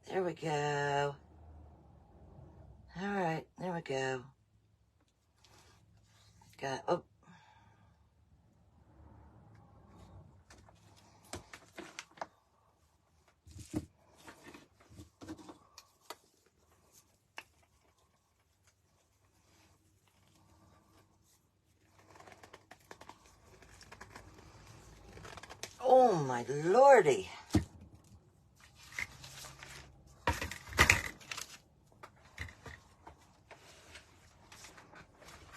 There we go. All right, there we go. Got, oh. Oh my lordy.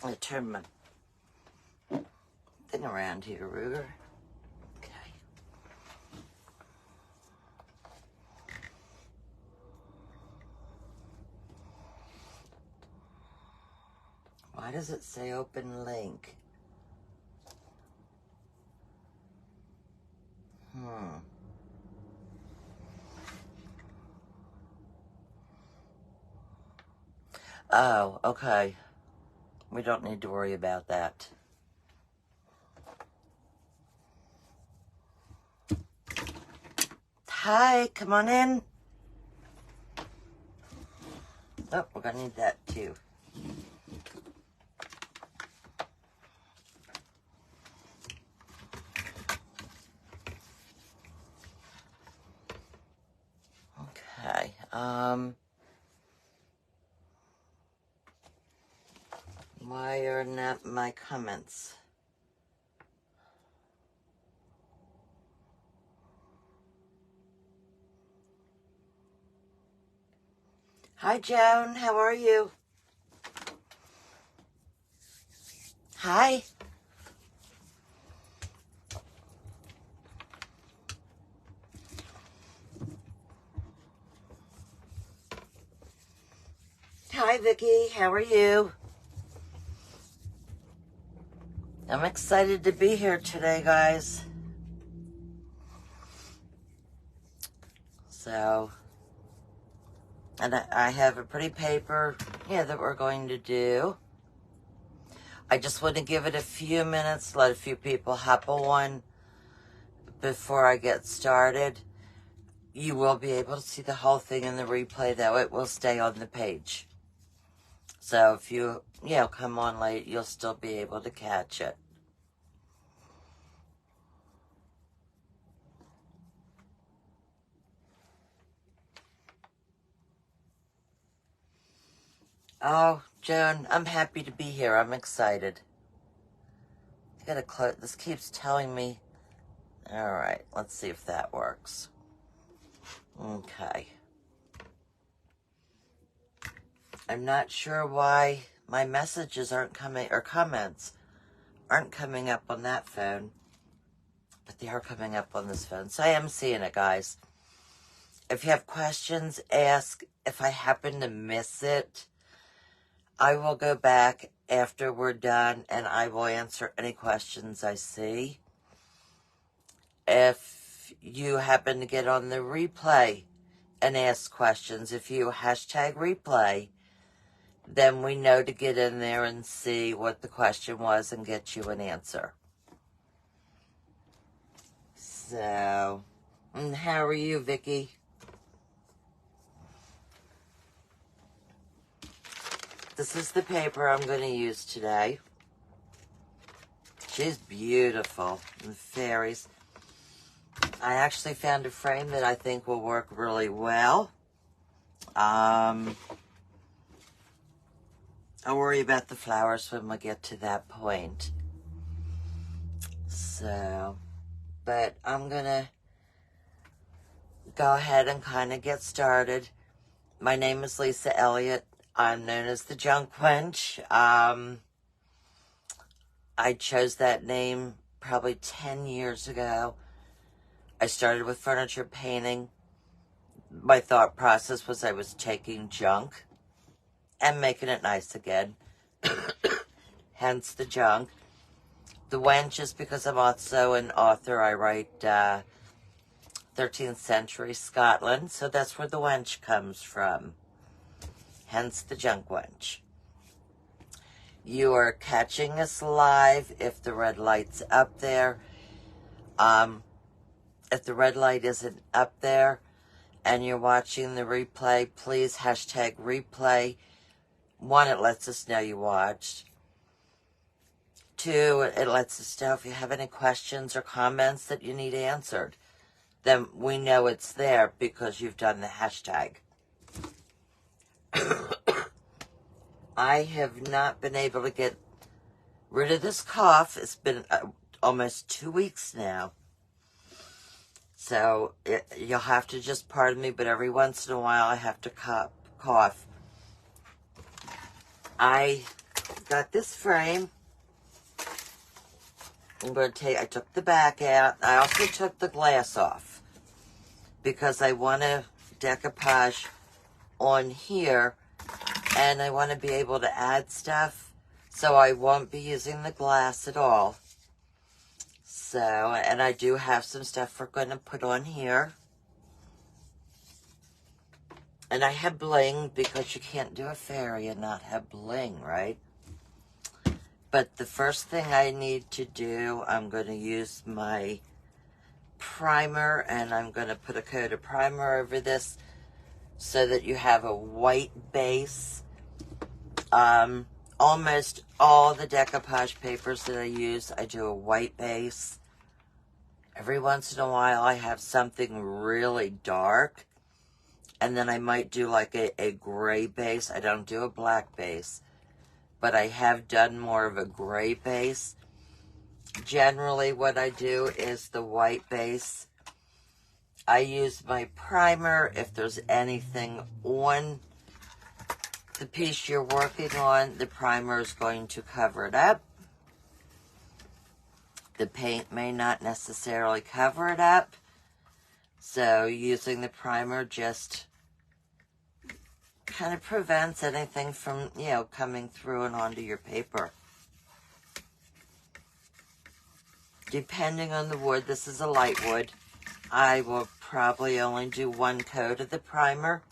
I turn my thing around here, Ruger. Okay. Why does it say open link? Oh, okay. We don't need to worry about that. Hi, come on in. Oh, we're gonna need that too. Okay, why are not my comments? Hi, Joan, how are you? Hi. Hi, Vicky, how are you? I'm excited to be here today, guys. So, and I have a pretty paper, that we're going to do. I just want to give it a few minutes, let a few people hop on before I get started. You will be able to see the whole thing in the replay, though it will stay on the page. So if you, come on late, you'll still be able to catch it. Oh, Joan, I'm happy to be here. I'm excited. I gotta close. This keeps telling me. All right, let's see if that works. Okay. I'm not sure why my messages aren't coming, or comments aren't coming up on that phone, but they are coming up on this phone. So I am seeing it, guys. If you have questions, ask. If I happen to miss it, I will go back after we're done and I will answer any questions I see. If you happen to get on the replay and ask questions, if you hashtag replay, then we know to get in there and see what the question was and get you an answer. So, and how are you, Vicky? This is the paper I'm going to use today. She's beautiful. The fairies. I actually found a frame that I think will work really well. I'll worry about the flowers when we get to that point. So, but I'm going to go ahead and kind of get started. My name is Lisa Elliott. I'm known as the Junk Wench. I chose that name probably 10 years ago. I started with furniture painting. My thought process was I was taking junk and making it nice again. Hence the junk. The wench is because I'm also an author. I write 13th century Scotland, so that's where the wench comes from. Hence the junk wench. You are catching us live if the red light's up there. If the red light isn't up there, and you're watching the replay, please hashtag replay. 1, it lets us know you watched. 2, it lets us know if you have any questions or comments that you need answered. Then we know it's there because you've done the hashtag. I have not been able to get rid of this cough. It's been almost 2 weeks now. So you'll have to just pardon me, but every once in a while I have to cough. I got this frame. I took the back out. I also took the glass off because I want to decoupage on here, and I want to be able to add stuff, so I won't be using the glass at all. So, and I do have some stuff we're going to put on here. And I have bling because you can't do a fairy and not have bling, right? But the first thing I need to do, I'm going to use my primer, and I'm going to put a coat of primer over this so that you have a white base. Almost all the decoupage papers that I use, I do a white base. Every once in a while, I have something really dark, and then I might do like a gray base. I don't do a black base, but I have done more of a gray base. Generally, what I do is the white base. I use my primer. If there's anything on the piece you're working on, the primer is going to cover it up. The paint may not necessarily cover it up, so using the primer just kind of prevents anything from, coming through and onto your paper. Depending on the wood, this is a light wood, I will probably only do 1 coat of the primer.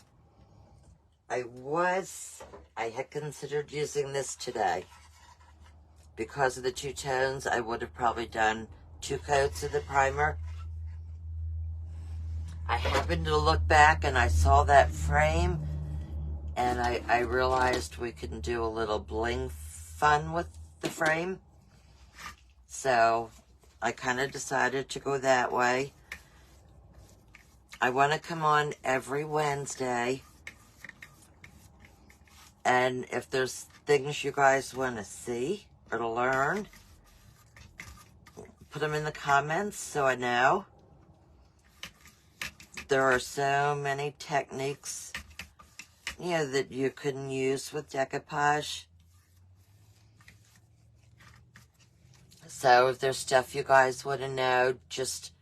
I had considered using this today. Because of the 2 tones, I would have probably done 2 coats of the primer. I happened to look back and I saw that frame, and I realized we can do a little bling fun with the frame. So I kind of decided to go that way. I want to come on every Wednesday, and if there's things you guys want to see or to learn, put them in the comments so I know. There are so many techniques, that you can use with decoupage. So if there's stuff you guys want to know, just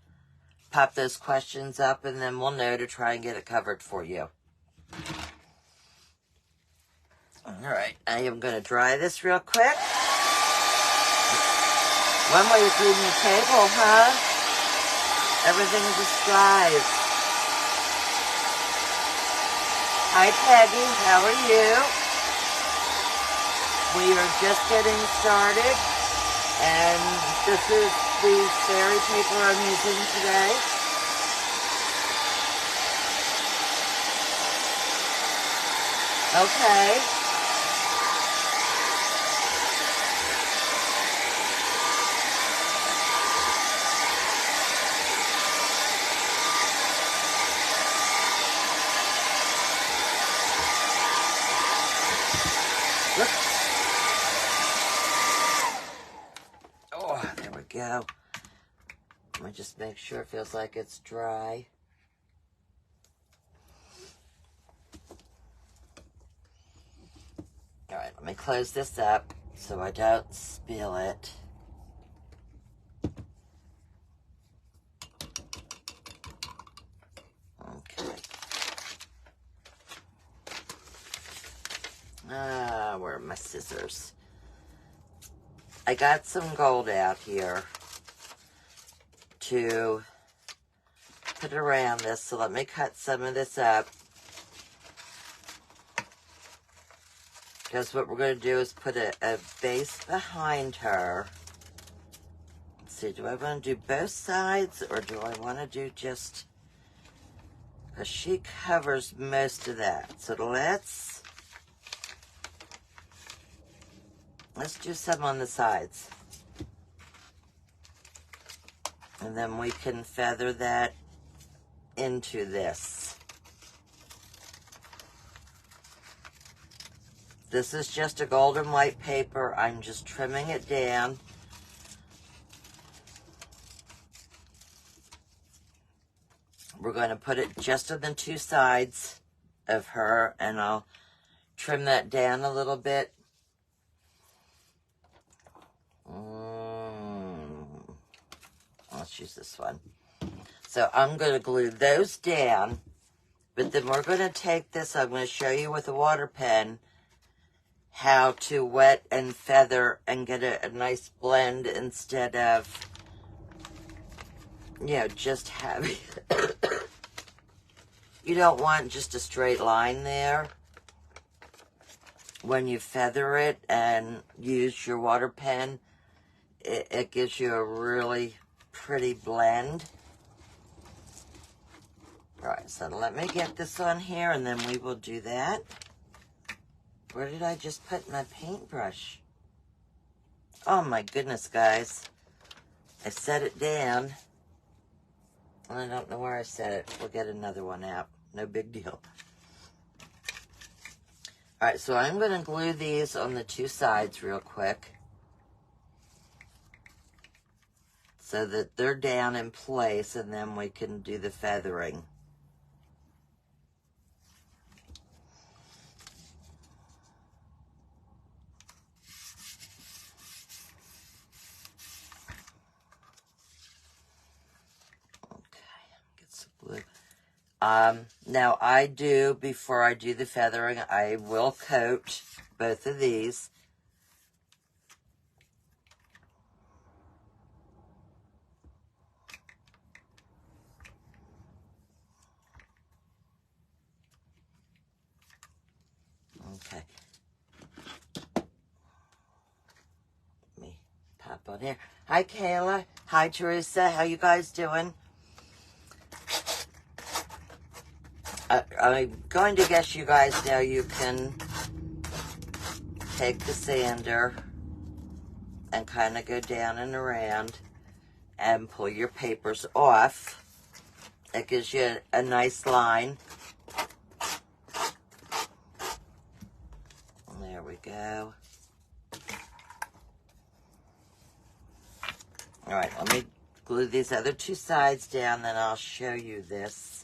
pop those questions up, and then we'll know to try and get it covered for you. All right, I am going to dry this real quick. One way to clean your table, huh? Everything just dries. Hi, Peggy. How are you? We are just getting started, and this is the fairy paper I'm using today. Okay. Oh, there we go. Let me just make sure it feels like it's dry. All right, let me close this up so I don't spill it. Okay. Where are my scissors? I got some gold out here to put around this, so let me cut some of this up. Because what we're going to do is put a base behind her. Let's see, do I want to do both sides, or do I want to do just... because she covers most of that. So let's do some on the sides. And then we can feather that into this. This is just a golden white paper. I'm just trimming it down. We're going to put it just on the two sides of her, and I'll trim that down a little bit. Let's use this one. So I'm going to glue those down, but then we're going to take this, I'm going to show you with a water pen how to wet and feather and get a nice blend instead of, you know, just having, you don't want just a straight line there. When you feather it and use your water pen, it gives you a really pretty blend. All right, so let me get this on here and then we will do that. Where did I just put my paintbrush? Oh my goodness, guys. I set it down. I don't know where I set it. We'll get another one out. No big deal. All right, so I'm going to glue these on the two sides real quick so that they're down in place, and then we can do the feathering. Now I do, before I do the feathering, I will coat both of these. Okay. Let me pop on here. Hi, Kayla. Hi, Teresa. How you guys doing? I'm going to guess you guys know you can take the sander and kind of go down and around and pull your papers off. It gives you a nice line. There we go. All right, let me glue these other two sides down, then I'll show you this.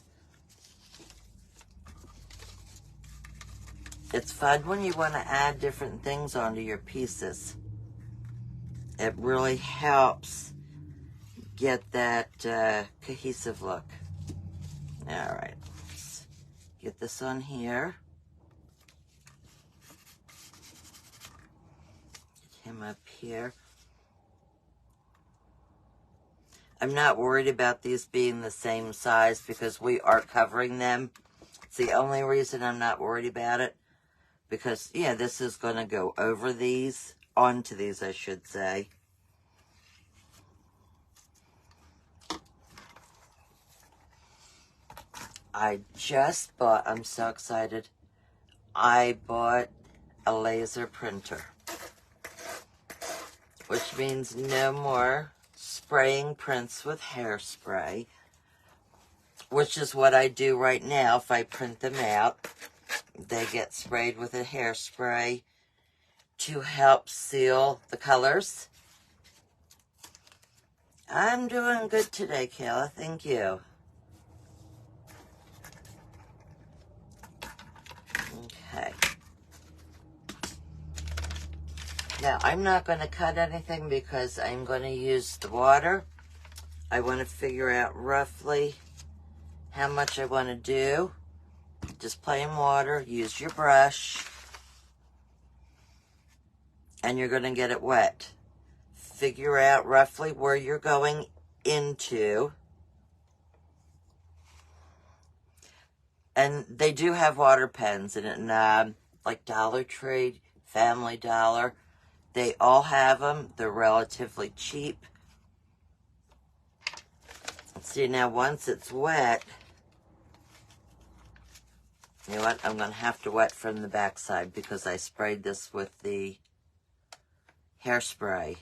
It's fun when you want to add different things onto your pieces. It really helps get that cohesive look. All right, let's get this on here. Get him up here. I'm not worried about these being the same size because we are covering them. It's the only reason I'm not worried about it. Because, yeah, this is going to go over these, onto these, I should say. I just bought, I'm so excited, I bought a laser printer. Which means no more spraying prints with hairspray. Which is what I do right now if I print them out. They get sprayed with a hairspray to help seal the colors. I'm doing good today, Kayla. Thank you. Okay. Now, I'm not going to cut anything because I'm going to use the water. I want to figure out roughly how much I want to do. Just plain water, use your brush, and you're going to get it wet. Figure out roughly where you're going into. And they do have water pens, and like Dollar Tree, Family Dollar, they all have them. They're relatively cheap. See, now once it's wet, You know what? I'm going to have to wet from the backside because I sprayed this with the hairspray.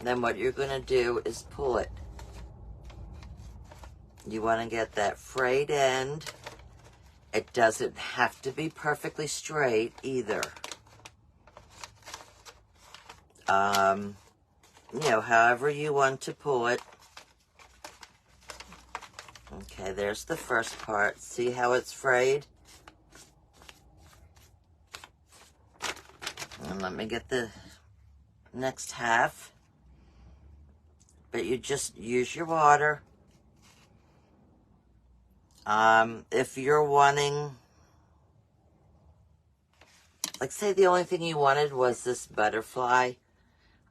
Then what you're going to do is pull it. You want to get that frayed end. It doesn't have to be perfectly straight either. You know, however you want to pull it. Okay, there's the first part. See how it's frayed? And let me get the next half. But you just use your water. If you're wanting, like say the only thing you wanted was this butterfly,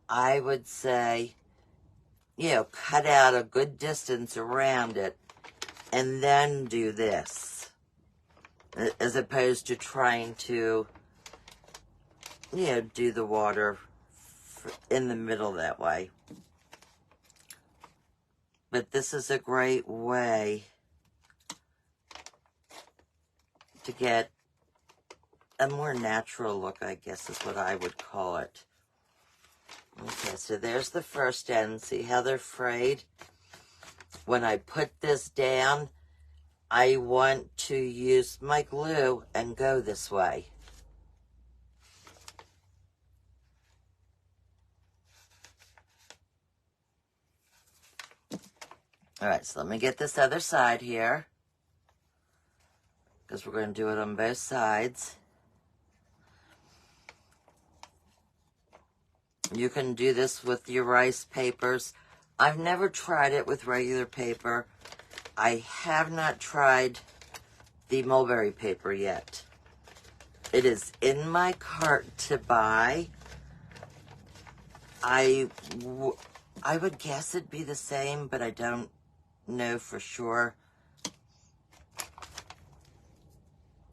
I would say, you know, cut out a good distance around it and then do this, as opposed to trying to, you know, do the water in the middle that way. But this is a great way to get a more natural look, I guess is what I would call it. Okay, so there's the first end. See how they're frayed? When I put this down, I want to use my glue and go this way. All right, so let me get this other side here, because we're going to do it on both sides. You can do this with your rice papers. I've never tried it with regular paper. I have not tried the mulberry paper yet. It is in my cart to buy. I would guess it'd be the same, but I don't know for sure.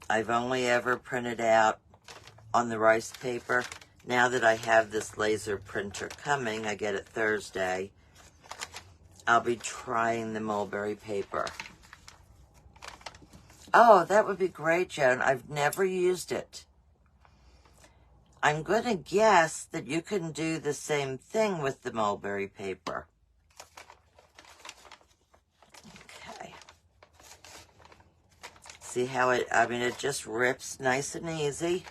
I've only ever printed out on the rice paper. Now that I have this laser printer coming, I get it Thursday, I'll be trying the mulberry paper. Oh, that would be great, Joan. I've never used it. I'm going to guess that you can do the same thing with the mulberry paper. Okay. See how it, I mean, it just rips nice and easy.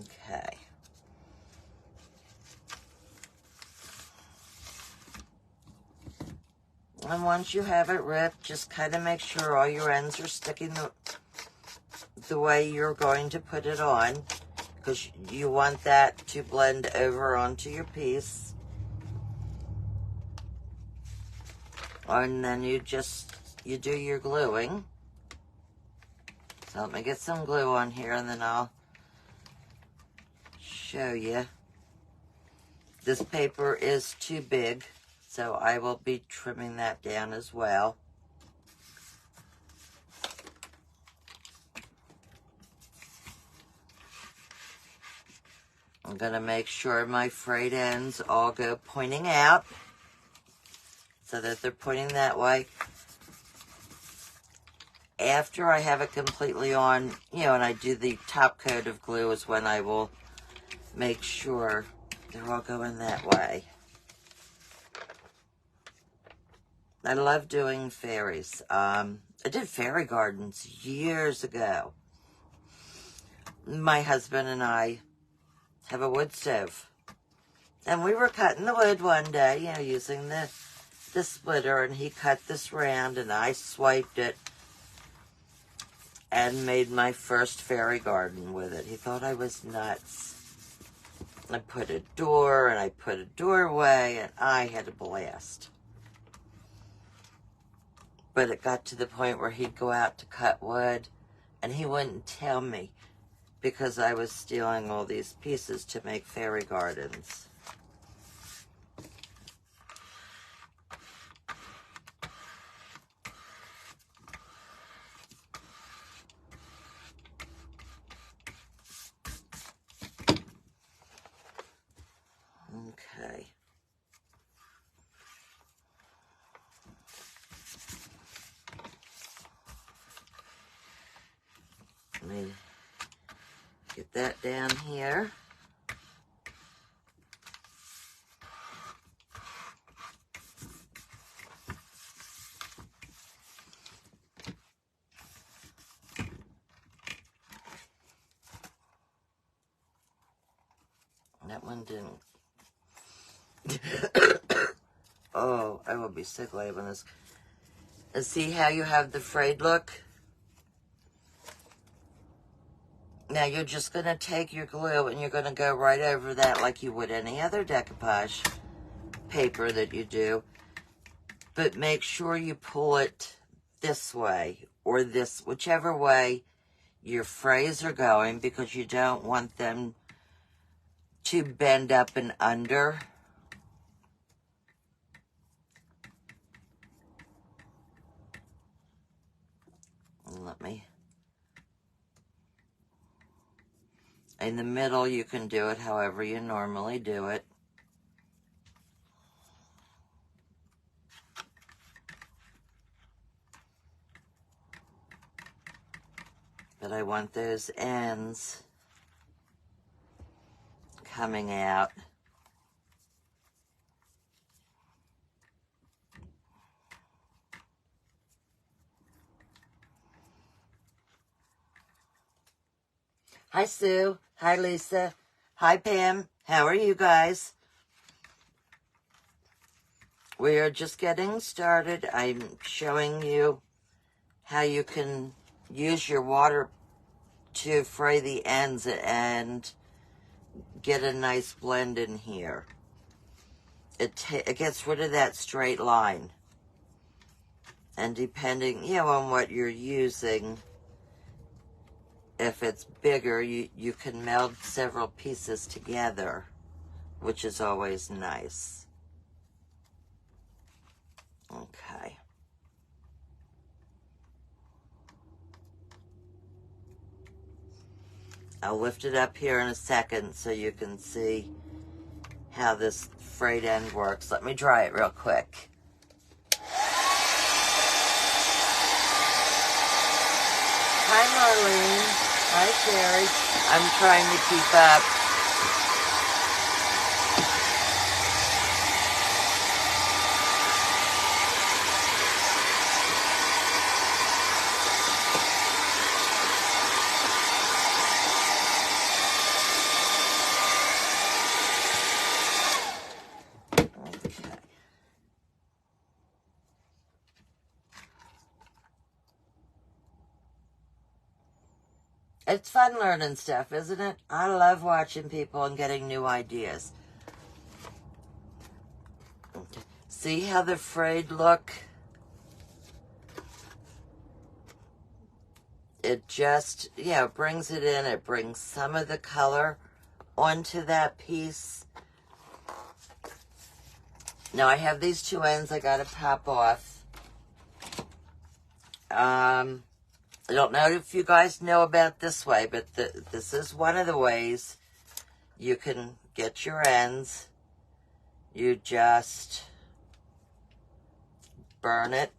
Okay. And once you have it ripped, just kind of make sure all your ends are sticking the way you're going to put it on, because you want that to blend over onto your piece. And then you do your gluing. So let me get some glue on here and then I'll show you. This paper is too big, so I will be trimming that down as well. I'm going to make sure my frayed ends all go pointing out so that they're pointing that way. After I have it completely on, you know, and I do the top coat of glue is when I will make sure they're all going that way. I love doing fairies. I did fairy gardens years ago. My husband and I have a wood stove. And we were cutting the wood one day, you know, using the splitter, and he cut this round and I swiped it and made my first fairy garden with it. He thought I was nuts. I put a door and I put a doorway and I had a blast. But it got to the point where he'd go out to cut wood and he wouldn't tell me because I was stealing all these pieces to make fairy gardens. me get that down here. That one didn't. Oh, I will be sick later on this. And see how you have the frayed look? Now you're just going to take your glue and you're going to go right over that like you would any other decoupage paper that you do. But make sure you pull it this way or this, whichever way your frays are going, because you don't want them to bend up and under. Let me. In the middle, you can do it however you normally do it. But I want those ends coming out. Hi, Sue. Hi, Lisa. Hi, Pam. How are you guys? We are just getting started. I'm showing you how you can use your water to fray the ends and get a nice blend in here. It gets rid of that straight line. And depending, on what you're using, if it's bigger, you can meld several pieces together, which is always nice. Okay. I'll lift it up here in a second so you can see how this frayed end works. Let me dry it real quick. Hi, Marlene. Hi, Sherry. I'm trying to keep up. It's fun learning stuff, isn't it? I love watching people and getting new ideas. Okay. See how the frayed look? It just, brings it in. It brings some of the color onto that piece. Now I have these two ends I gotta pop off. I don't know if you guys know about this way, but this is one of the ways you can get your ends. You just burn it.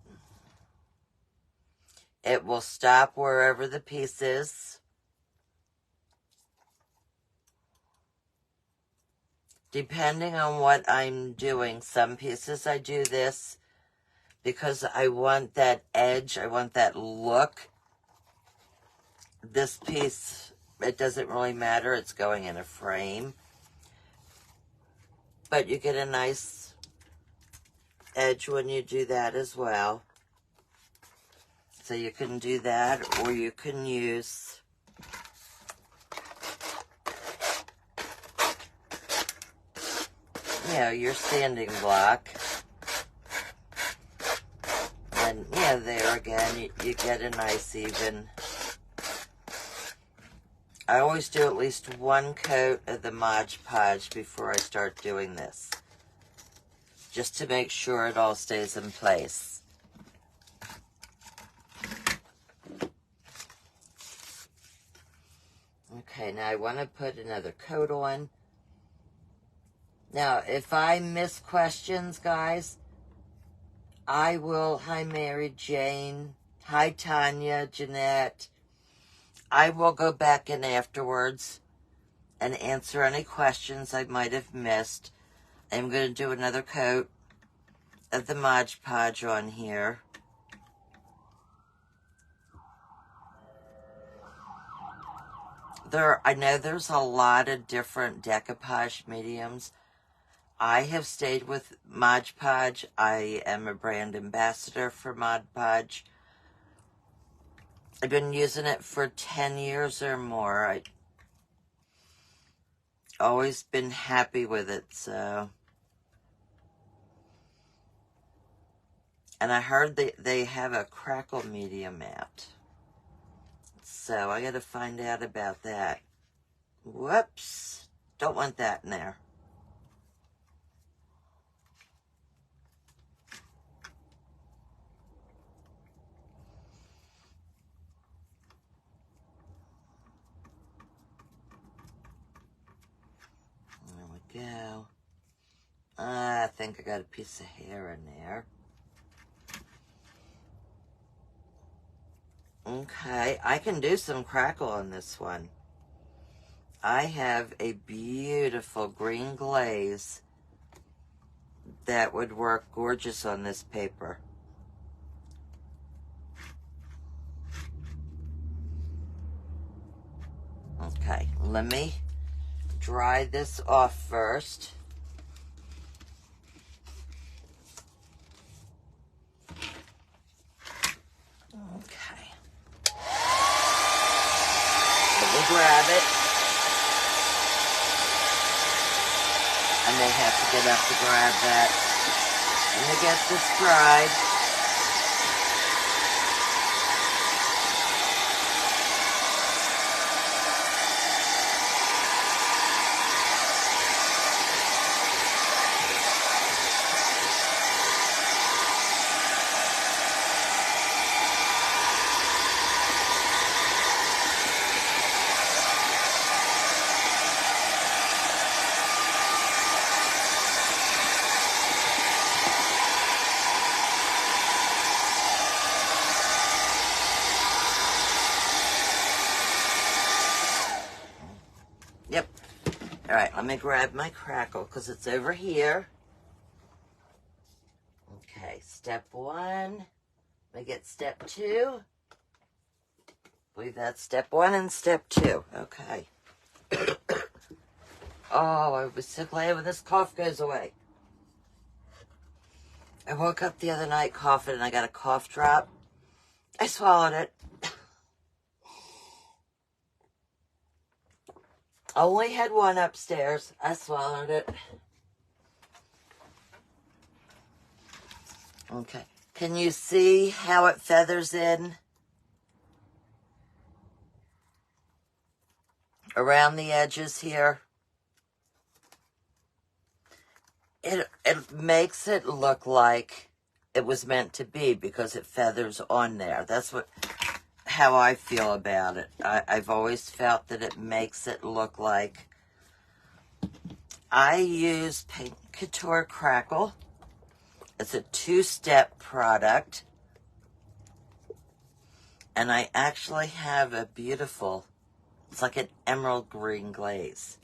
It will stop wherever the piece is. Depending on what I'm doing, some pieces I do this because I want that edge, I want that look. This piece, it doesn't really matter. It's going in a frame. But you get a nice edge when you do that as well. So you can do that, or you can use your sanding block. And there again, you get a nice even. I always do at least one coat of the Mod Podge before I start doing this, just to make sure it all stays in place. Okay, now I want to put another coat on. Now, if I miss questions, guys, I will. Hi, Mary Jane. Hi, Tanya, Jeanette. I will go back in afterwards and answer any questions I might have missed. I'm going to do another coat of the Mod Podge on here. I know there's a lot of different decoupage mediums. I have stayed with Mod Podge. I am a brand ambassador for Mod Podge. I've been using it for 10 years or more. I've always been happy with it, so. And I heard they have a crackle medium out. So I got to find out about that. Whoops. Don't want that in there. There we go. I think I got a piece of hair in there. Okay, I can do some crackle on this one. I have a beautiful green glaze that would work gorgeous on this paper. Okay, let me dry this off first. Okay. Let me grab it. I may have to get up to grab that. Let me get this dried. Yep. All right, let me grab my crackle because it's over here. Okay, step one. Let me get step two. I believe that's step one and step two. Okay. Oh, I was so glad when this cough goes away. I woke up the other night coughing and I got a cough drop. I swallowed it. Only had one upstairs. I swallowed it. Okay. Can you see how it feathers in? Around the edges here. It makes it look like it was meant to be because it feathers on there. That's how I feel about it. I've always felt that it makes it look like. I use Pink Couture Crackle. It's a 2-step product. And I actually have a beautiful, it's like an emerald green glaze.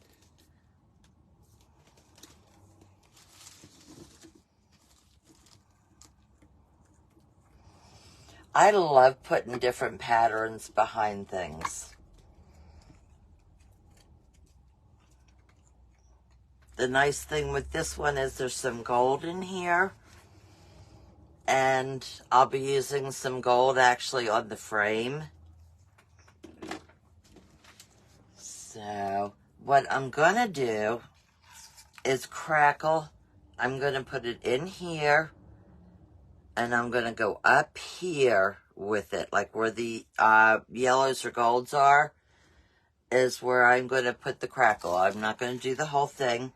I love putting different patterns behind things. The nice thing with this one is there's some gold in here. And I'll be using some gold actually on the frame. So what I'm going to do is crackle. I'm going to put it in here. And I'm going to go up here with it. Like where the yellows or golds are is where I'm going to put the crackle. I'm not going to do the whole thing.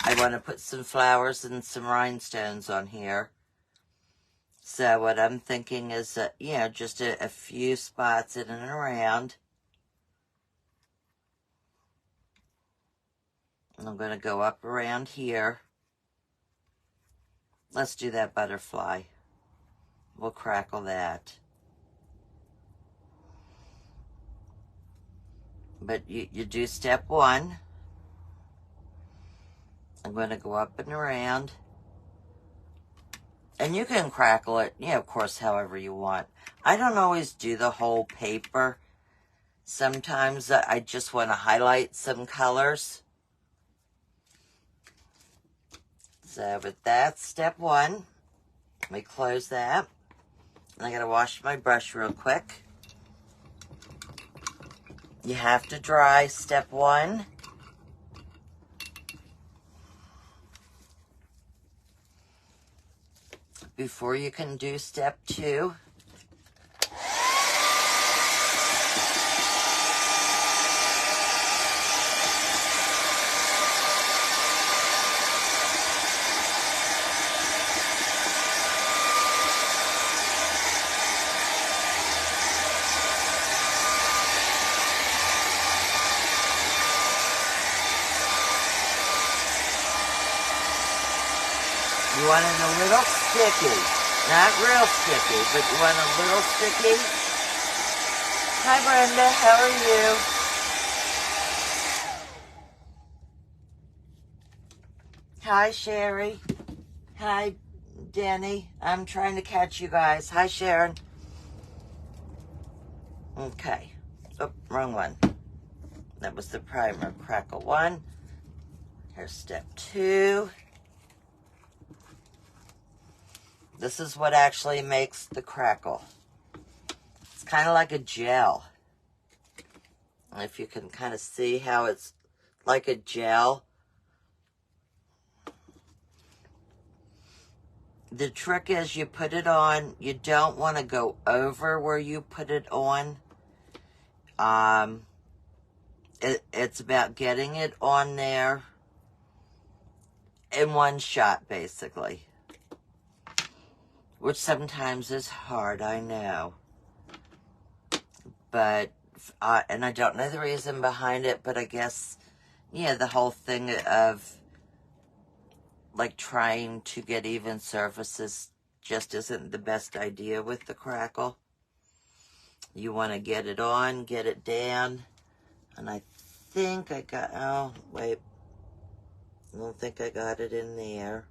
I want to put some flowers and some rhinestones on here. So what I'm thinking is that, just a few spots in and around. And I'm going to go up around here. Let's do that butterfly. We'll crackle that. But you do step one. I'm going to go up and around. And you can crackle it, of course, however you want. I don't always do the whole paper. Sometimes I just want to highlight some colors. So with that, step one. Let me close that. And I got to wash my brush real quick. You have to dry step one. Before you can do step two. You want it a little sticky. Not real sticky, but you want a little sticky. Hi, Brenda. How are you? Hi, Sherry. Hi, Denny. I'm trying to catch you guys. Hi, Sharon. Okay. Oh, wrong one. That was the primer. Crackle one. Here's step two. This is what actually makes the crackle. It's kind of like a gel. If you can kind of see how it's like a gel. The trick is you put it on, you don't want to go over where you put it on. It's about getting it on there in one shot, basically. Which sometimes is hard, I know. But, and I don't know the reason behind it, but I guess, the whole thing of, like, trying to get even surfaces just isn't the best idea with the crackle. You want to get it on, get it down. And I think I got, oh, wait. I don't think I got it in there.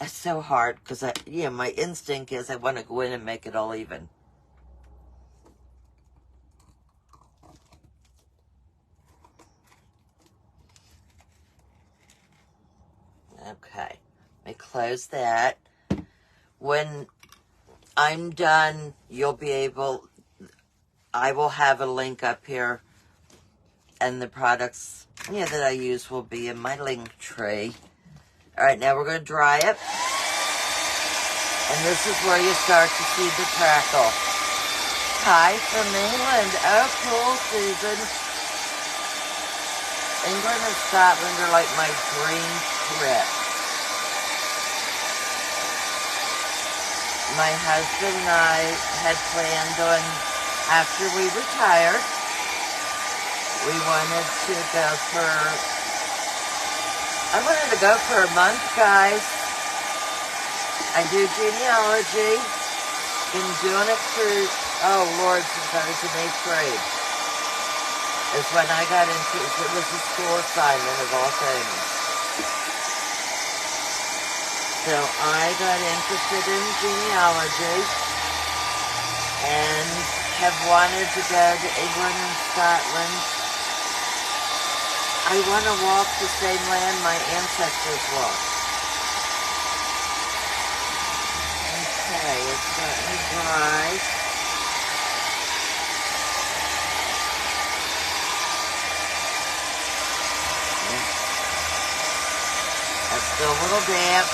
It's so hard because my instinct is I want to go in and make it all even. Okay, let me close that. When I'm done, you'll be able, I will have a link up here, and the products that I use will be in my link tree. All right, now we're going to dry it. And this is where you start to see the crackle. Hi from England. Oh, cool, Susan. England and Scotland are like my dream trip. My husband and I had planned on, after we retired, we wanted to go for, I wanted to go for a month, guys. I do genealogy. Been doing it for, oh Lord, since I was in 8th grade. Is when I got into, it was a school assignment of all things. So I got interested in genealogy and have wanted to go to England and Scotland. I want to walk the same land my ancestors walked. Okay, it's starting to dry. It's still a little damp.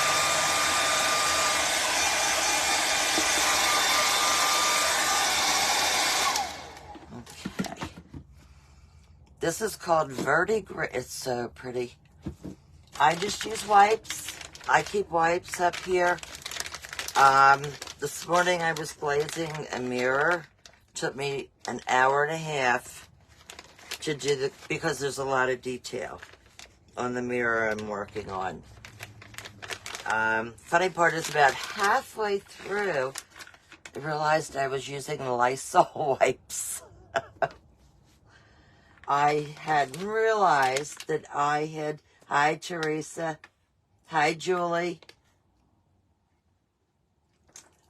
Okay. This is called Verdigris. It's so pretty. I just use wipes. I keep wipes up here. This morning I was glazing a mirror. Took me an hour and a half to do because there's a lot of detail on the mirror I'm working on. Funny part is about halfway through, realized I was using Lysol wipes. I hadn't realized that I had... Hi, Teresa. Hi, Julie.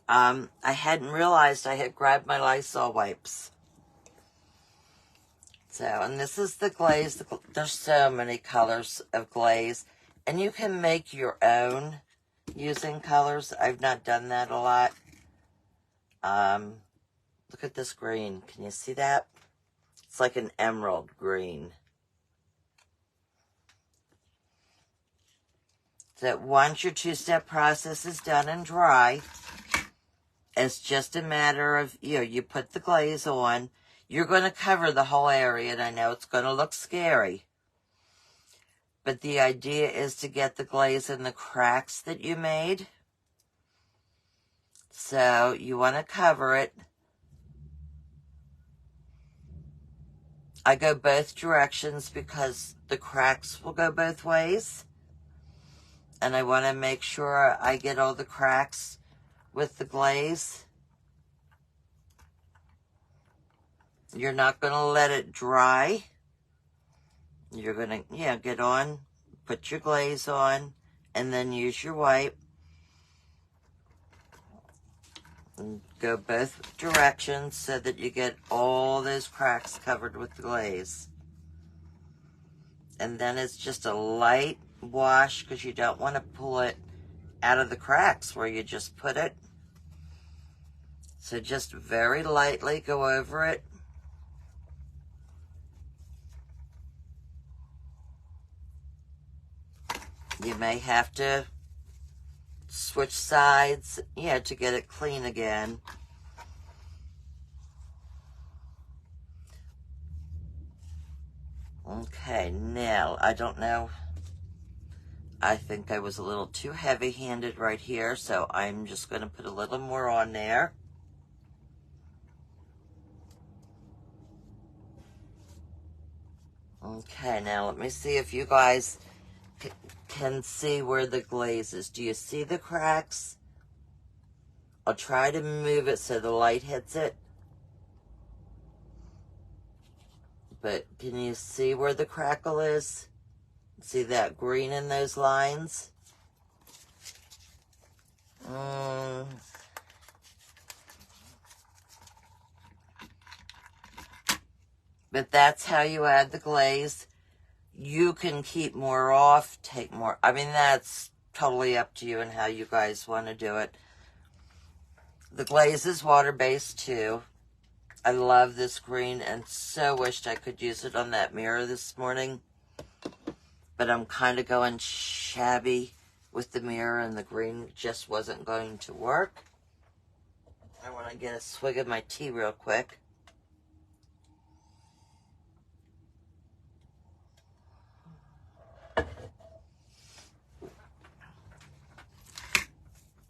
I hadn't realized I had grabbed my Lysol wipes. So, and this is the glaze. There's so many colors of glaze. And you can make your own using colors. I've not done that a lot. Look at this green. Can you see that? It's like an emerald green. So once your two-step process is done and dry, it's just a matter of, you put the glaze on. You're going to cover the whole area, and I know it's going to look scary. But the idea is to get the glaze in the cracks that you made. So you want to cover it. I go both directions because the cracks will go both ways. And I want to make sure I get all the cracks with the glaze. You're not going to let it dry. You're going to, get on, put your glaze on, and then use your wipe. And go both directions so that you get all those cracks covered with the glaze. And then it's just a light wash because you don't want to pull it out of the cracks where you just put it. So just very lightly go over it. You may have to switch sides, to get it clean again. Okay, now, I don't know. I think I was a little too heavy-handed right here, so I'm just going to put a little more on there. Okay, now let me see if you guys can see where the glaze is. Do you see the cracks? I'll try to move it so the light hits it. But can you see where the crackle is? See that green in those lines? But that's how you add the glaze. You can keep more off, take more. I mean, that's totally up to you and how you guys want to do it. The glaze is water-based too. I love this green and so wished I could use it on that mirror this morning. But I'm kind of going shabby with the mirror and the green just wasn't going to work. I want to get a swig of my tea real quick.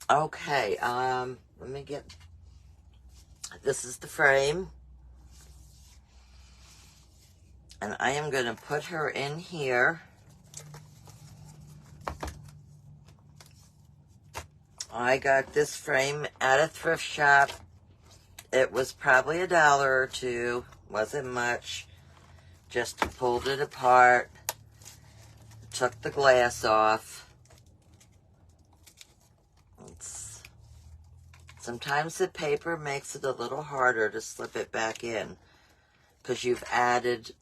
Okay, let me get, this is the frame. And I am going to put her in here. I got this frame at a thrift shop. It was probably $1 or $2. Wasn't much. Just pulled it apart. Took the glass off. Sometimes the paper makes it a little harder to slip it back in because you've added,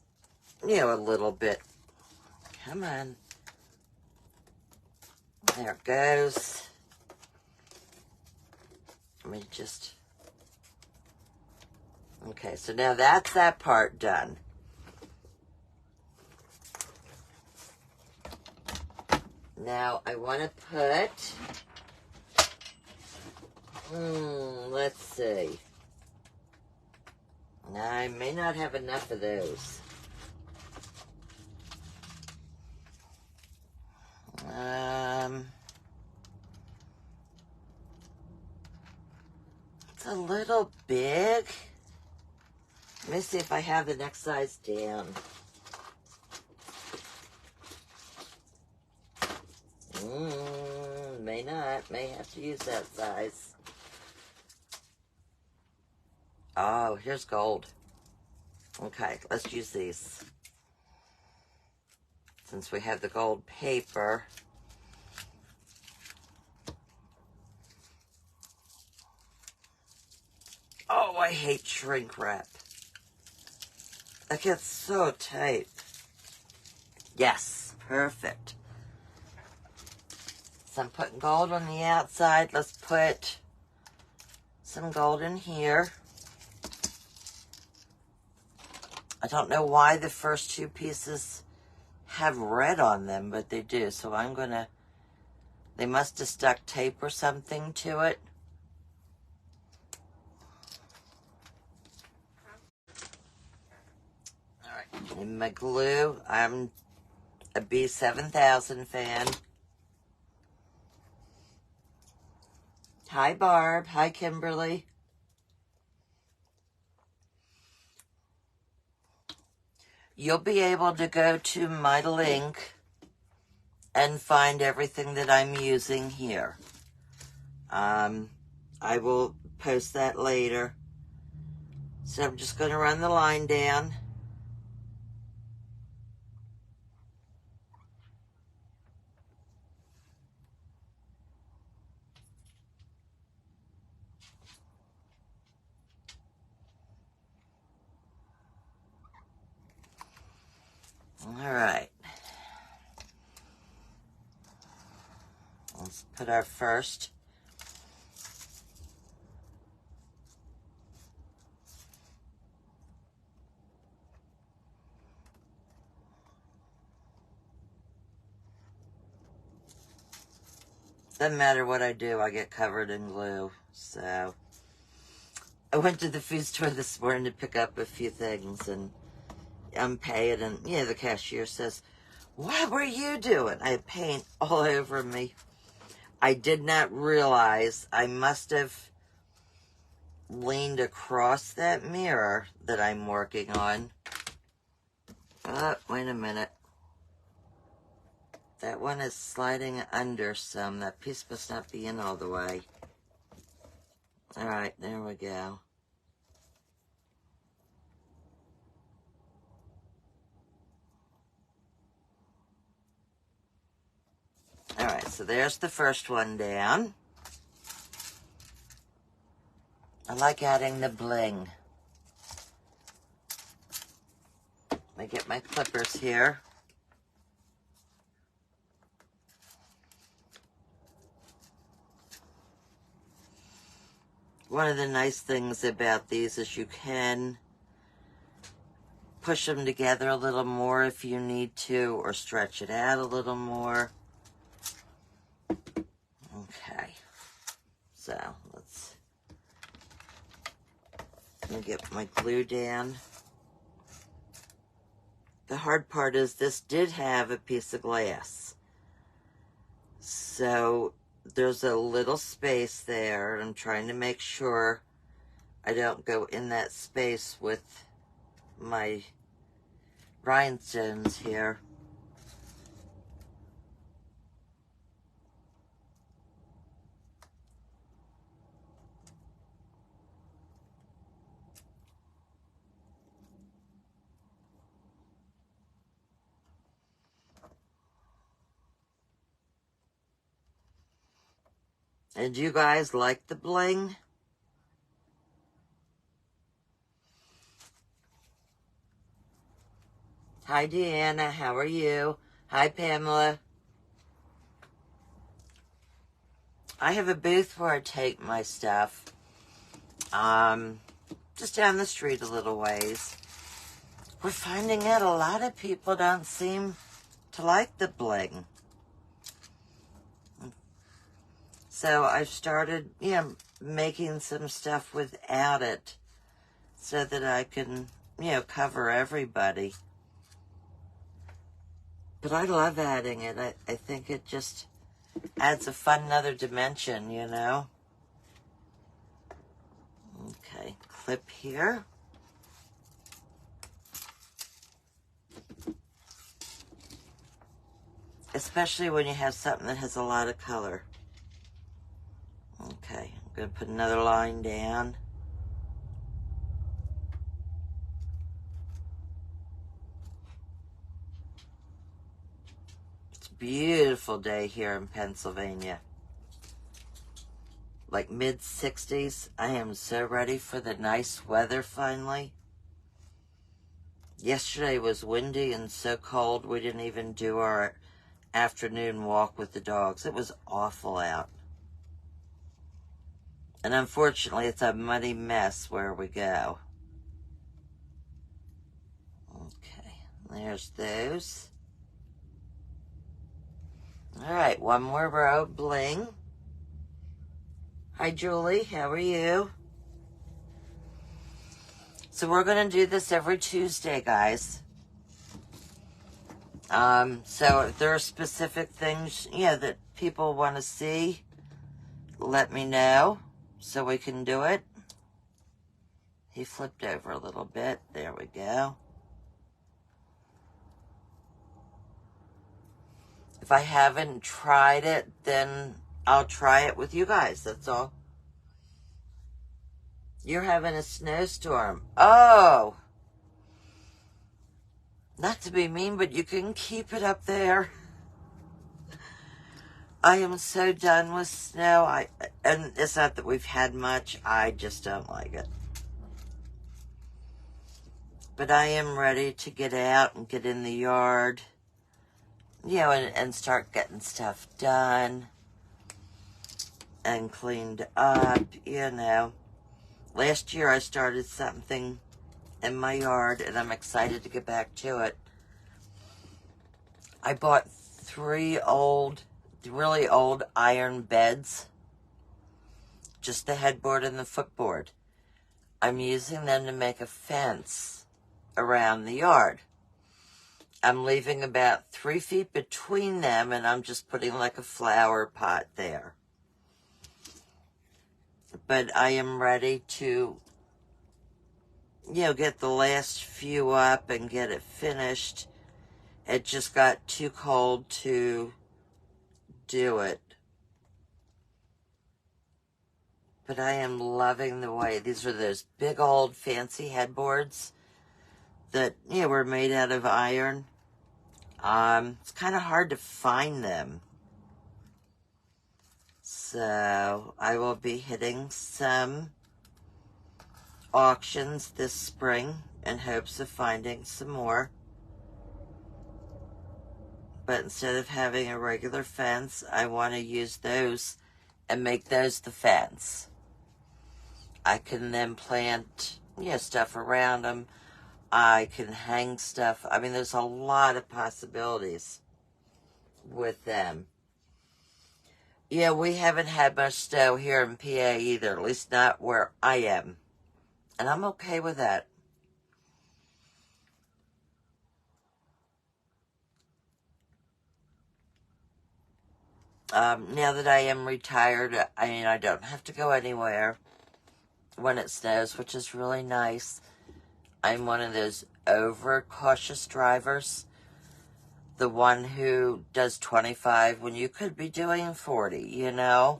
a little bit. Come on. There it goes. Let me just... Okay, so now that's that part done. Now I want to put... let's see. Now, I may not have enough of those. It's a little big. Let me see if I have the next size down. May not. May have to use that size. Oh, here's gold. Okay, let's use these. Since we have the gold paper. Oh, I hate shrink wrap. That gets so tight. Yes, perfect. So I'm putting gold on the outside. Let's put some gold in here. I don't know why the first two pieces have red on them, but they do. So I'm gonna, they must have stuck tape or something to it. All right, and my glue, I'm a B7000 fan. Hi, Barb. Hi, Kimberly. You'll be able to go to my link and find everything that I'm using here. I will post that later. So I'm just going to run the line down. All right. Let's put our first. Doesn't matter what I do, I get covered in glue. So I went to the food store this morning to pick up a few things, and I'm paying, and yeah, the cashier says, "What were you doing?" I had paint all over me. I did not realize I must have leaned across that mirror that I'm working on. Wait a minute. That one is sliding under some. That piece must not be in all the way. All right, there we go. All right, so there's the first one down. I like adding the bling. Let me get my clippers here. One of the nice things about these is you can push them together a little more if you need to, or stretch it out a little more. Okay, so let me get my glue down. The hard part is this did have a piece of glass, so there's a little space there, and I'm trying to make sure I don't go in that space with my rhinestones here. And you guys like the bling? Hi, Deanna. How are you? Hi, Pamela. I have a booth where I take my stuff. Just down the street a little ways. We're finding out a lot of people don't seem to like the bling. So I've started, making some stuff without it so that I can, cover everybody. But I love adding it. I think it just adds a fun another dimension, Okay, clip here. Especially when you have something that has a lot of color. Okay, I'm going to put another line down. Beautiful day here in Pennsylvania. Like mid-60s. I am so ready for the nice weather finally. Yesterday was windy and so cold we didn't even do our afternoon walk with the dogs. It was awful out. And unfortunately, it's a muddy mess where we go. Okay, there's those. All right, one more row of bling. Hi, Julie. How are you? So we're going to do this every Tuesday, guys. So if there are specific things, that people want to see, let me know so we can do it. He flipped over a little bit. There we go. If I haven't tried it, then I'll try it with you guys. That's all. You're having a snowstorm. Oh! Not to be mean, but you can keep it up there. I am so done with snow. And it's not that we've had much. I just don't like it. But I am ready to get out and get in the yard. And start getting stuff done. And cleaned up, Last year I started something in my yard, and I'm excited to get back to it. I bought 3 really old iron beds. Just the headboard and the footboard. I'm using them to make a fence around the yard. I'm leaving about 3 feet between them, and I'm just putting like a flower pot there. But I am ready to, get the last few up and get it finished. It just got too cold to do it. But I am loving the way, these are those big old fancy headboards that, were made out of iron. It's kind of hard to find them. So I will be hitting some auctions this spring in hopes of finding some more. But instead of having a regular fence, I want to use those and make those the fence. I can then plant, stuff around them. I can hang stuff. I mean, there's a lot of possibilities with them. Yeah, we haven't had much snow here in PA either, at least not where I am. And I'm okay with that. Now that I am retired, I don't have to go anywhere when it snows, which is really nice. I'm one of those over-cautious drivers. The one who does 25 when you could be doing 40,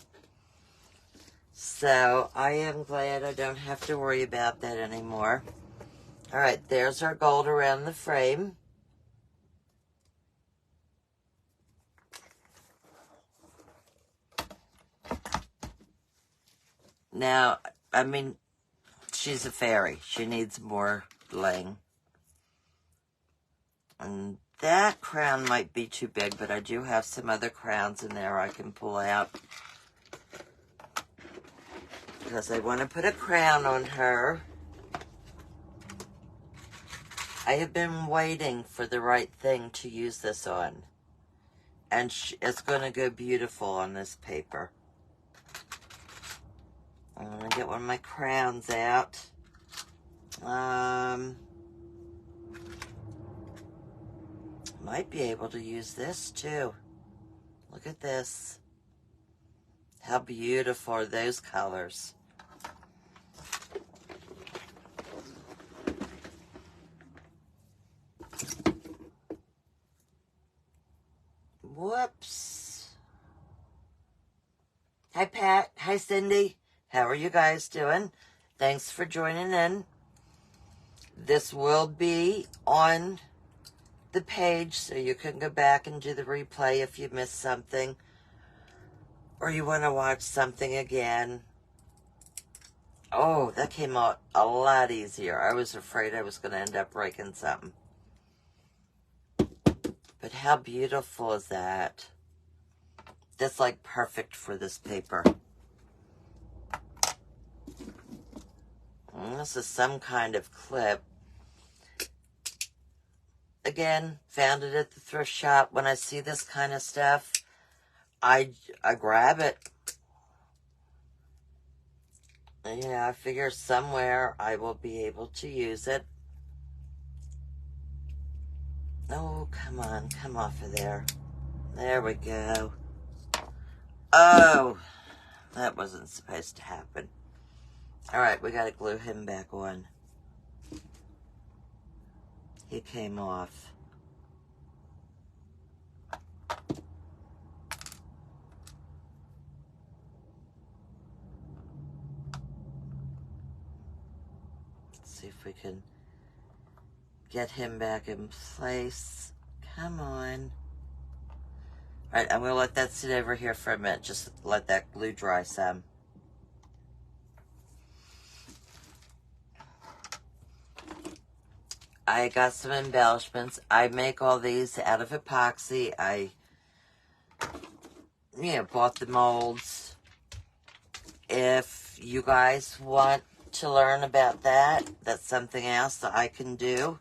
So I am glad I don't have to worry about that anymore. All right, there's our gold around the frame. Now, she's a fairy. She needs more bling. And that crown might be too big, but I do have some other crowns in there I can pull out. Because I want to put a crown on her. I have been waiting for the right thing to use this on. And it's going to go beautiful on this paper. I'm going to get one of my crowns out. Might be able to use this too. Look at this. How beautiful are those colors? Whoops. Hi, Pat. Hi, Cindy. How are you guys doing? Thanks for joining in. This will be on the page so you can go back and do the replay if you missed something or you want to watch something again. Oh, that came out a lot easier. I was afraid I was going to end up breaking something. But how beautiful is that? That's like perfect for this paper. And this is some kind of clip. Again, found it at the thrift shop. When I see this kind of stuff, I grab it. Yeah, I figure somewhere I will be able to use it. Oh, come on, come off of there. There we go. Oh, that wasn't supposed to happen. All right, we got to glue him back on. He came off. Let's see if we can get him back in place. Come on. All right, I'm going to let that sit over here for a minute. Just let that glue dry some. I got some embellishments. I make all these out of epoxy. I, bought the molds. If you guys want to learn about that, that's something else that I can do.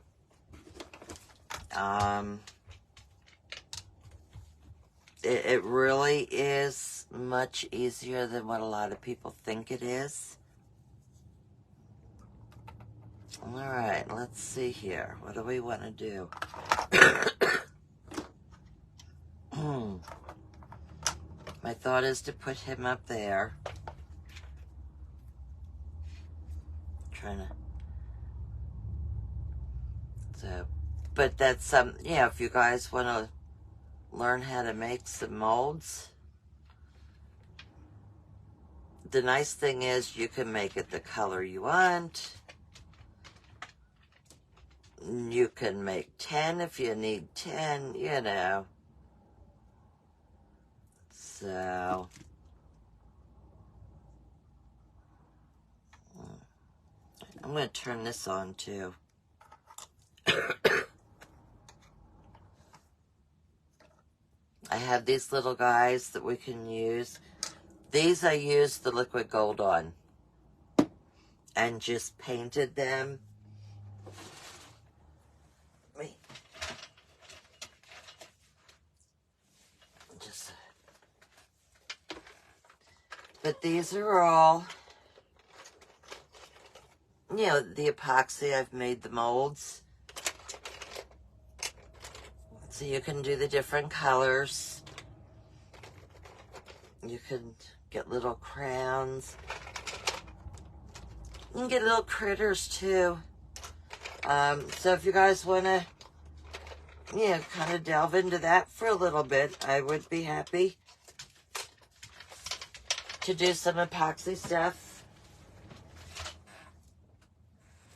It really is much easier than what a lot of people think it is. All right, let's see here. What do we want to do? My thought is to put him up there. But that's if you guys want to learn how to make some molds, the nice thing is you can make it the color you want. You can make 10 if you need 10, So, I'm going to turn this on too. I have these little guys that we can use. These I used the liquid gold on and just painted them. But these are all, the epoxy. I've made the molds. So you can do the different colors. You can get little crowns. You can get little critters too. So if you guys want to, kind of delve into that for a little bit, I would be happy to do some epoxy stuff.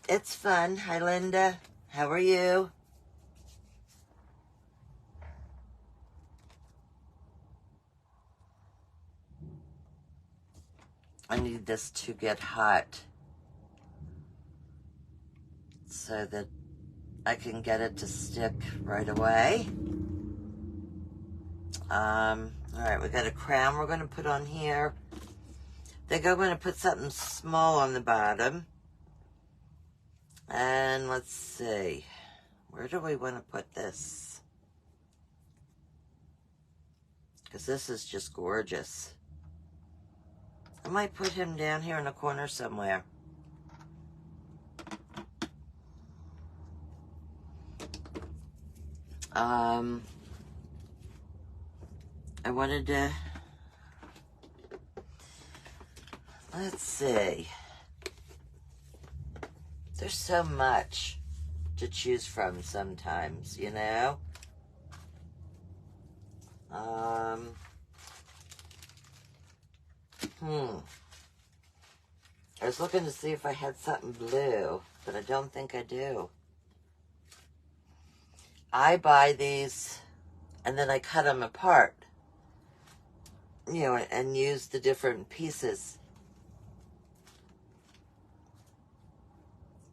It's fun. Hi, Linda. How are you? I need this to get hot so that I can get it to stick right away. All right, we got a crown we're going to put on here. I think I'm going to put something small on the bottom. And let's see. Where do we want to put this? Because this is just gorgeous. I might put him down here in a corner somewhere. I wanted to, let's see. There's so much to choose from sometimes, I was looking to see if I had something blue, but I don't think I do. I buy these and then I cut them apart, you know, and use the different pieces.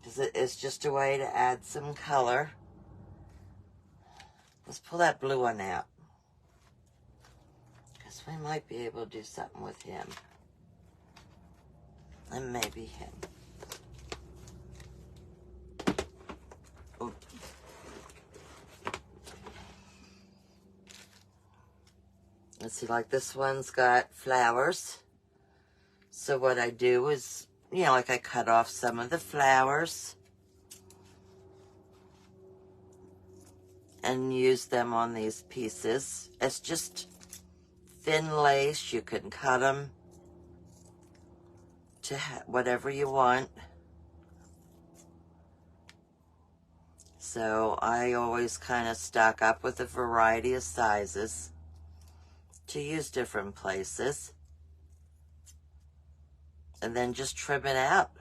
Because it's just a way to add some color. Let's pull that blue one out, because we might be able to do something with him. And maybe him. Oops. Let's see, like this one's got flowers. So what I do is, you know, like I cut off some of the flowers and use them on these pieces. It's just thin lace. You can cut them to whatever you want. So I always kind of stock up with a variety of sizes to use different places. And then just trim it out.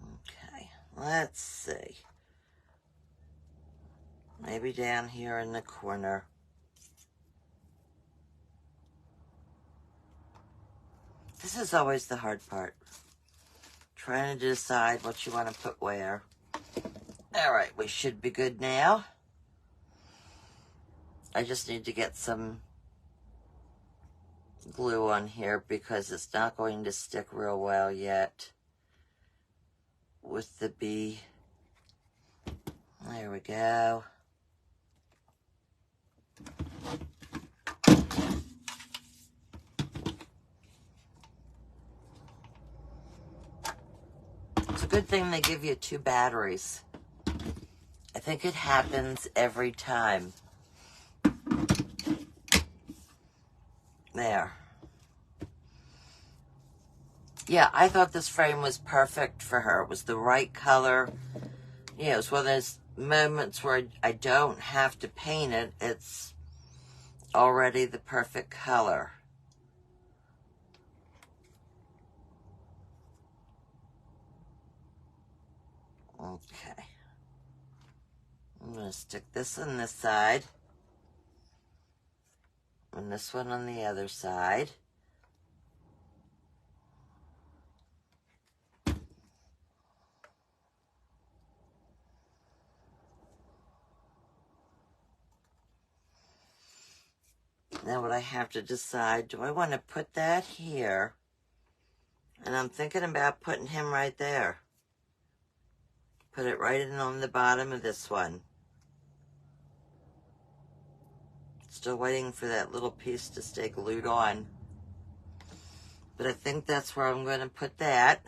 Okay, let's see. Maybe down here in the corner. This is always the hard part. Trying to decide what you want to put where. All right, we should be good now. I just need to get some glue on here because it's not going to stick real well yet with the bee. There we go. It's a good thing they give you 2 batteries. I think it happens every time. There. Yeah, I thought this frame was perfect for her. It was the right color. You know, it's one of those moments where I don't have to paint it. It's already the perfect color. Okay. I'm going to stick this on this side. And this one on the other side. Now what I have to decide, do I want to put that here? And I'm thinking about putting him right there. Put it right in on the bottom of this one. Still waiting for that little piece to stay glued on. But I think that's where I'm going to put that.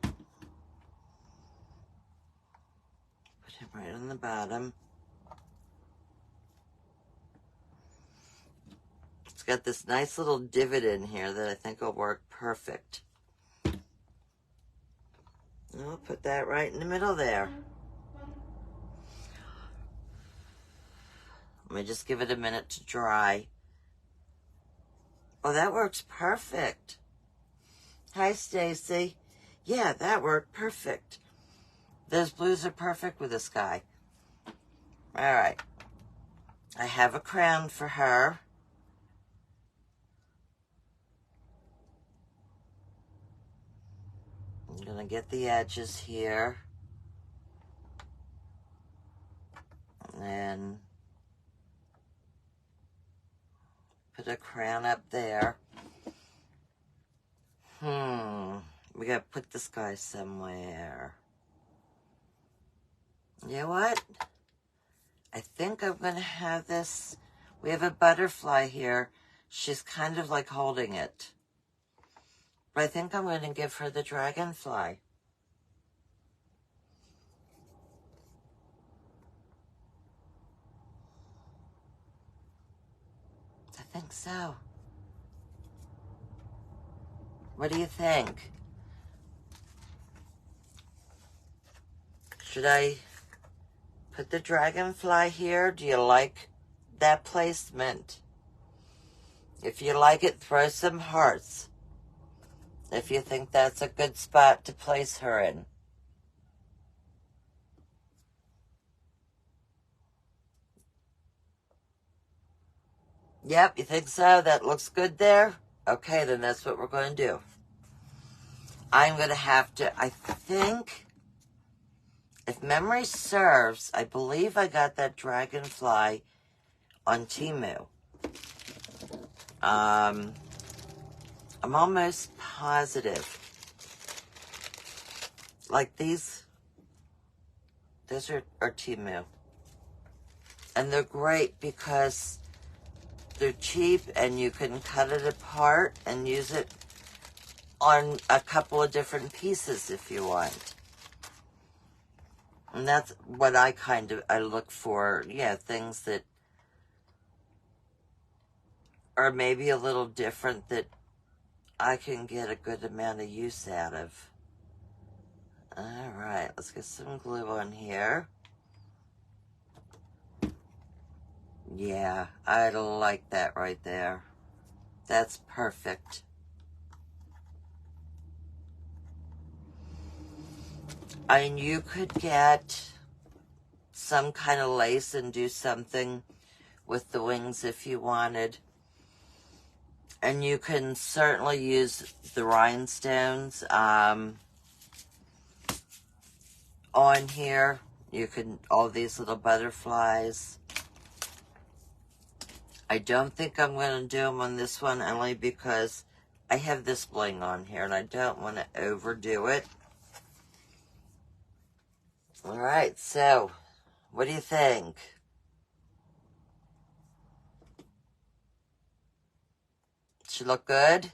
Put him right on the bottom. It's got this nice little divot in here that I think will work perfect. I'll put that right in the middle there. Let me just give it a minute to dry. Oh, that works perfect. Hi, Stacy. Yeah, that worked perfect. Those blues are perfect with this guy. All right. I have a crown for her. I'm going to get the edges here. And then put a crown up there. We gotta put this guy somewhere. You know what? I think I'm gonna have this. We have a butterfly here. She's kind of like holding it. But I think I'm gonna give her the dragonfly. I think so. What do you think? Should I put the dragonfly here? Do you like that placement? If you like it, throw some hearts. if you think that's a good spot to place her in. Yep, you think so? That looks good there? Okay, then that's what we're going to do. I'm going to have to, I think, if memory serves, I believe I got that dragonfly on Temu. I'm almost positive. Like those are Temu. And they're great because they're cheap and you can cut it apart and use it on a couple of different pieces if you want. And that's what I look for. Yeah, things that are maybe a little different that I can get a good amount of use out of. All right, let's get some glue on here. Yeah, I like that right there. That's perfect. And you could get some kind of lace and do something with the wings if you wanted. And you can certainly use the rhinestones on here. You can, all these little butterflies. I don't think I'm going to do them on this one only because I have this bling on here and I don't want to overdo it. All right, so what do you think? Should look good?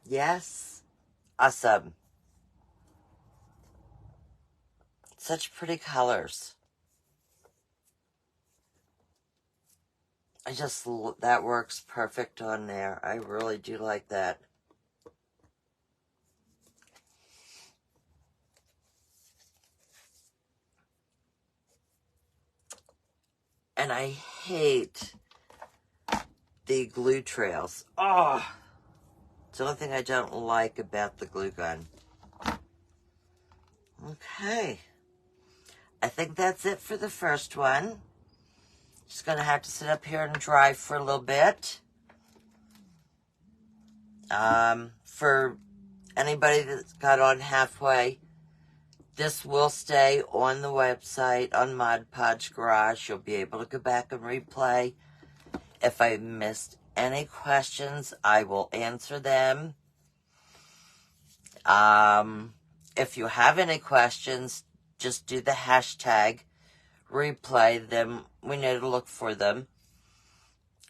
Yes? Awesome. Such pretty colors. That works perfect on there. I really do like that. And I hate the glue trails. Oh, it's the only thing I don't like about the glue gun. Okay. I think that's it for the first one. Just going to have to sit up here and dry for a little bit. For anybody that's got on halfway, this will stay on the website on Mod Podge Garage. You'll be able to go back and replay. If I missed any questions, I will answer them. If you have any questions, just do the hashtag replay them. We know to look for them.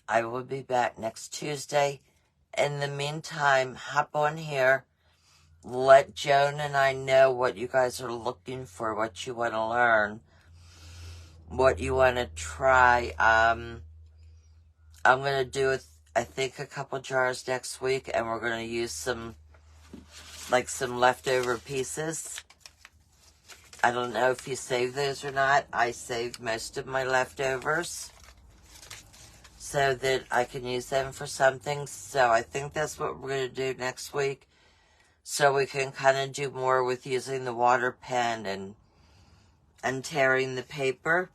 I will be back next Tuesday. In the meantime, hop on here. Let Joan and I know what you guys are looking for, what you want to learn, what you want to try. I'm going to do, I think, a couple jars next week, and we're going to use some leftover pieces. I don't know if you save those or not. I saved most of my leftovers so that I can use them for something. So I think that's what we're going to do next week. So we can kind of do more with using the water pen and tearing the paper.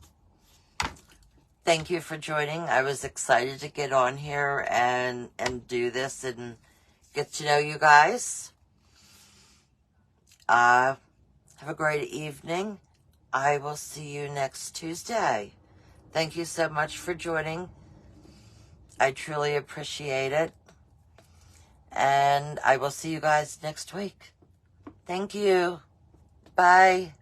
Thank you for joining. I was excited to get on here and do this and get to know you guys. Have a great evening. I will see you next Tuesday. Thank you so much for joining. I truly appreciate it. And I will see you guys next week. Thank you. Bye.